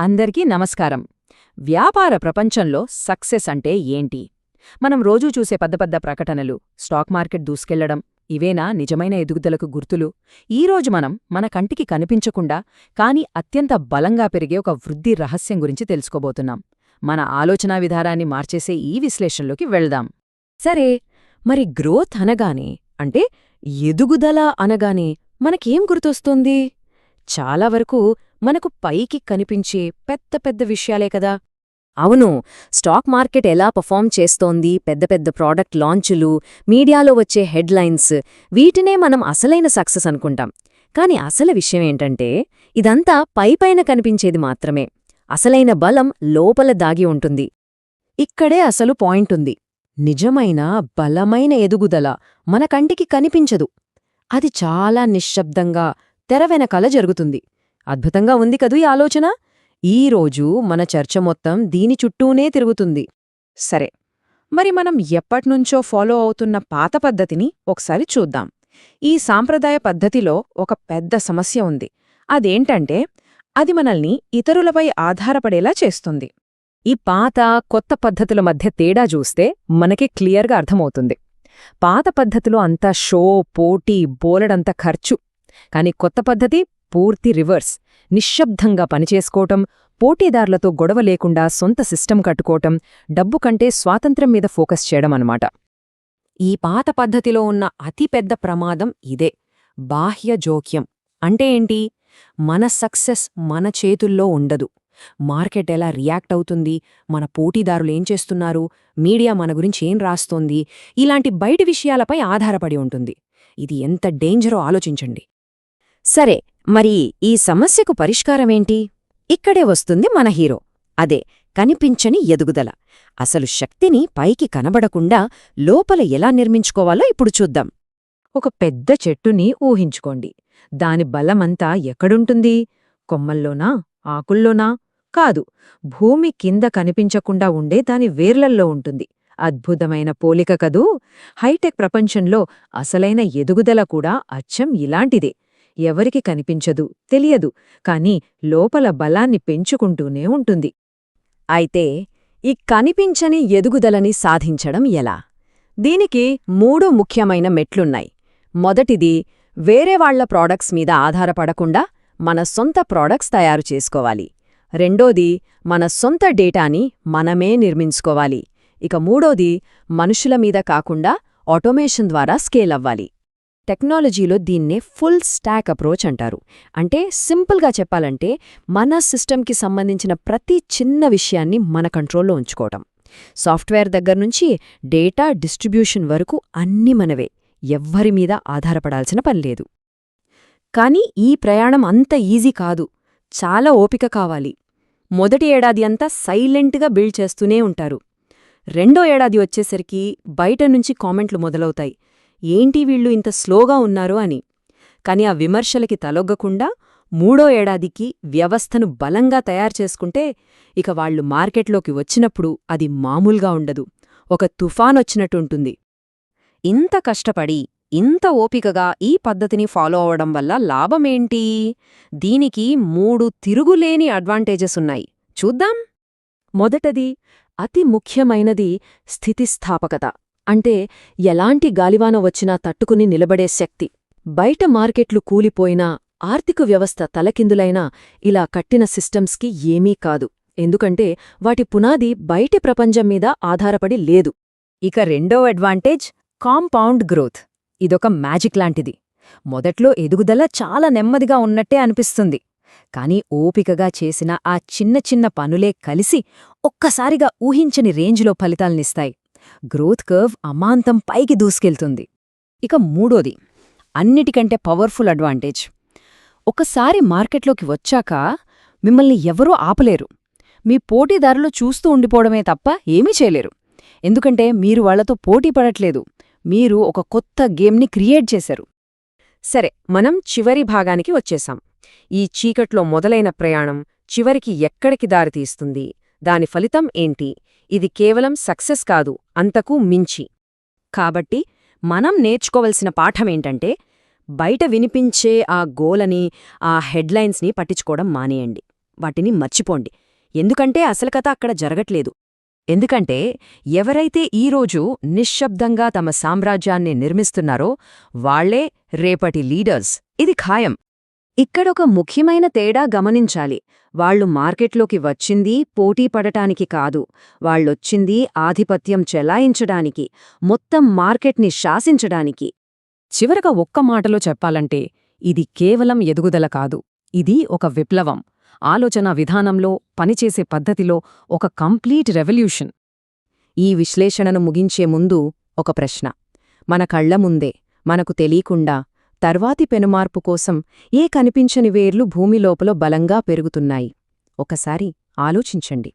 అందరికీ నమస్కారం. వ్యాపార ప్రపంచంలో సక్సెస్ అంటే ఏంటి? మనం రోజూ చూసే పెద్ద ప్రకటనలు, స్టాక్ మార్కెట్ దూసుకెళ్లడం, ఇవేనా నిజమైన ఎదుగుదలకు గుర్తులు? ఈరోజు మనం మన కంటికి కనిపించకుండా కానీ అత్యంత బలంగా పెరిగే ఒక వృద్ధి రహస్యం గురించి తెలుసుకోబోతున్నాం. మన ఆలోచనా విధానాన్ని మార్చేసే ఈ విశ్లేషణలోకి వెళ్దాం. సరే, మరి గ్రోత్ అనగానే, అంటే ఎదుగుదల అనగానే మనకేం గుర్తొస్తుంది? చాలా వరకు మనకు పైకి కనిపించే పెద్ద విషయాలే కదా. అవును, స్టాక్ మార్కెట్ ఎలా పర్ఫామ్ చేస్తోంది, పెద్ద ప్రోడక్ట్ లాంచులు, మీడియాలో వచ్చే హెడ్లైన్స్, వీటినే మనం అసలైన సక్సెస్ అనుకుంటాం. కాని అసలు విషయమేంటంటే, ఇదంతా పైపైన కనిపించేది మాత్రమే. అసలైన బలం లోపల దాగి ఉంటుంది. ఇక్కడే అసలు పాయింటుంది. నిజమైన బలమైన ఎదుగుదల మన కంటికి కనిపించదు. అది చాలా నిశ్శబ్దంగా తెరవెనకాల జరుగుతుంది. అద్భుతంగా ఉంది కదూ ఈ ఆలోచన? ఈరోజు మన చర్చ మొత్తం దీని చుట్టూనే తిరుగుతుంది. సరే, మరి మనం ఎప్పట్నుంచో ఫాలో అవుతున్న పాత పద్ధతిని ఒకసారి చూద్దాం. ఈ సాంప్రదాయ పద్ధతిలో ఒక పెద్ద సమస్య ఉంది. అదేంటంటే, అది మనల్ని ఇతరులపై ఆధారపడేలా చేస్తుంది. ఈ పాత, కొత్త పద్ధతుల మధ్య తేడా చూస్తే మనకి క్లియర్గా అర్థమవుతుంది. పాత పద్ధతిలో అంతా షో, పోటీ, బోలెడంత ఖర్చు. కాని కొత్త పద్ధతి పూర్తి రివర్స్. నిశ్శబ్దంగా పనిచేసుకోవటం, పోటీదారులతో గొడవ లేకుండా సొంత సిస్టమ్ కట్టుకోవటం, డబ్బు కంటే స్వాతంత్ర్యం మీద ఫోకస్ చేయడం అన్నమాట. ఈ పాత పద్ధతిలో ఉన్న అతిపెద్ద ప్రమాదం ఇదే, బాహ్య జోక్యం. అంటే ఏంటి? మన సక్సెస్ మన చేతుల్లో ఉండదు. మార్కెట్ ఎలా రియాక్ట్ అవుతుంది, మన పోటీదారులేం చేస్తున్నారు, మీడియా మన గురించి ఏం రాస్తోంది, ఇలాంటి బయటి విషయాలపై ఆధారపడి ఉంటుంది. ఇది ఎంత డేంజరో ఆలోచించండి. సరే, మరి ఈ సమస్యకు పరిష్కారమేంటి? ఇక్కడే వస్తుంది మన హీరో. అదే కనిపించని ఎదుగుదల. అసలు శక్తిని పైకి కనబడకుండా లోపల ఎలా నిర్మించుకోవాలో ఇప్పుడు చూద్దాం. ఒక పెద్ద చెట్టుని ఊహించుకోండి. దాని బలమంతా ఎక్కడుంటుంది? కొమ్మల్లోనా? ఆకుల్లోనా? కాదు, భూమి కింద కనిపించకుండా ఉండే దాని వేర్లల్లో ఉంటుంది. అద్భుతమైన పోలిక కదూ! హైటెక్ ప్రపంచంలో అసలైన ఎదుగుదల కూడా అచ్చం ఇలాంటిదే. ఎవరికి కనిపించదు, తెలియదు, కాని లోపల బలాన్ని పెంచుకుంటూనే ఉంటుంది. అయితే ఈ కనిపించని ఎదుగుదలని సాధించడం ఎలా? దీనికి 3 ముఖ్యమైన మెట్లున్నాయి. మొదటిది, వేరేవాళ్ల ప్రాడక్ట్స్ మీద ఆధారపడకుండా మన సొంత ప్రాడక్ట్స్ తయారు చేసుకోవాలి. రెండోది, మన సొంత డేటాని మనమే నిర్మించుకోవాలి. ఇక మూడోది, మనుషుల మీద కాకుండా ఆటోమేషన్ ద్వారా స్కేల్ అవ్వాలి. టెక్నాలజీలో దీన్నే ఫుల్ స్టాక్ అప్రోచ్ అంటారు. అంటే సింపుల్గా చెప్పాలంటే, మన సిస్టమ్కి సంబంధించిన ప్రతి చిన్న విషయాన్ని మన కంట్రోల్లో ఉంచుకోవటం. సాఫ్ట్వేర్ దగ్గర్నుంచి డేటా డిస్ట్రిబ్యూషన్ వరకు అన్నీ మనవే. ఎవ్వరి మీద ఆధారపడాల్సిన పనిలేదు. కాని ఈ ప్రయాణం అంత ఈజీ కాదు. చాలా ఓపిక కావాలి. మొదటి ఏడాది అంతా సైలెంట్గా బిల్డ్ చేస్తూనే ఉంటారు. రెండో ఏడాది వచ్చేసరికి బయట నుంచి కామెంట్లు మొదలవుతాయి, ఏంటి వీళ్ళు ఇంత స్లోగా ఉన్నారు అని. కాని ఆ విమర్శలకి తలొగ్గకుండా మూడో ఏడాదికి వ్యవస్థను బలంగా తయారుచేసుకుంటే ఇక వాళ్లు మార్కెట్లోకి వచ్చినప్పుడు అది మామూలుగా ఉండదు, ఒక తుఫానొచ్చినట్టుంటుంది. ఇంత కష్టపడి, ఇంత ఓపికగా ఈ పద్ధతిని ఫాలో అవడం వల్ల లాభమేంటి? దీనికి 3 తిరుగులేని అడ్వాంటేజెస్ ఉన్నాయి. చూద్దాం. మొదటది, అతి ముఖ్యమైనది స్థితిస్థాపకత. అంటే ఎలాంటి గాలివాన వచ్చినా తట్టుకుని నిలబడే శక్తి. బయట మార్కెట్లు కూలిపోయినా, ఆర్థిక వ్యవస్థ తలకిందులైనా ఇలా కట్టిన సిస్టమ్స్కి ఏమీ కాదు. ఎందుకంటే వాటి పునాది బయటి ప్రపంచం మీద ఆధారపడి లేదు. ఇక రెండో అడ్వాంటేజ్, కాంపౌండ్ గ్రోత్. ఇదొక మ్యాజిక్ లాంటిది. మొదట్లో ఎదుగుదల చాలా నెమ్మదిగా ఉన్నట్టే అనిపిస్తుంది. కాని ఓపికగా చేసిన ఆ చిన్న పనులే కలిసి ఒక్కసారిగా ఊహించని రేంజ్లో ఫలితాల్నిస్తాయి. గ్రోత్ కర్వ్ అమాంతం పైకి దూసుకెళ్తుంది. ఇక మూడోది, అన్నిటికంటే పవర్ఫుల్ అడ్వాంటేజ్. ఒకసారి మార్కెట్లోకి వచ్చాక మిమ్మల్ని ఎవరూ ఆపలేరు. మీ పోటీదారులు చూస్తూ ఉండిపోవడమే తప్ప ఏమీ చేయలేరు. ఎందుకంటే మీరు వాళ్లతో పోటీ పడట్లేదు, మీరు ఒక కొత్త గేమ్ని క్రియేట్ చేశారు. సరే, మనం చివరి భాగానికి వచ్చేశాం. ఈ చీకట్లో మొదలైన ప్రయాణం చివరికి ఎక్కడికి దారితీస్తుంది, దాని ఫలితం ఏంటి? ఇది కేవలం సక్సెస్ కాదు, అంతకు మించి. కాబట్టి మనం నేర్చుకోవలసిన పాఠమేంటంటే, బయట వినిపించే ఆ గోలని, ఆ హెడ్లైన్స్ని పట్టించుకోవడం మానేయండి. వాటిని మర్చిపోండి. ఎందుకంటే అసలు కథ అక్కడ జరగట్లేదు. ఎందుకంటే ఎవరైతే ఈరోజు నిశ్శబ్దంగా తమ సామ్రాజ్యాన్ని నిర్మిస్తున్నారో వాళ్లే రేపటి లీడర్స్. ఇది ఖాయం. ఇక్కడొక ముఖ్యమైన తేడా గమనించాలి. వాళ్లు మార్కెట్లోకి వచ్చింది పోటీ పడటానికి కాదు, వాళ్లొచ్చింది ఆధిపత్యం చెలాయించడానికి, మొత్తం మార్కెట్ని శాసించడానికి. చివరగా ఒక్క మాటలో చెప్పాలంటే ఇది కేవలం ఎదుగుదల కాదు, ఇది ఒక విప్లవం. ఆలోచనా విధానంలో, పనిచేసే పద్ధతిలో ఒక కంప్లీట్ రెవల్యూషన్. ఈ విశ్లేషణను ముగించే ముందు ఒక ప్రశ్న. మన కళ్ల ముందే, మనకు తెలీకుండా తర్వాతి పెనుమార్పు కోసం ఏ కనిపించని వేర్లు భూమి లోపల బలంగా పెరుగుతున్నాయి? ఒకసారి ఆలోచించండి.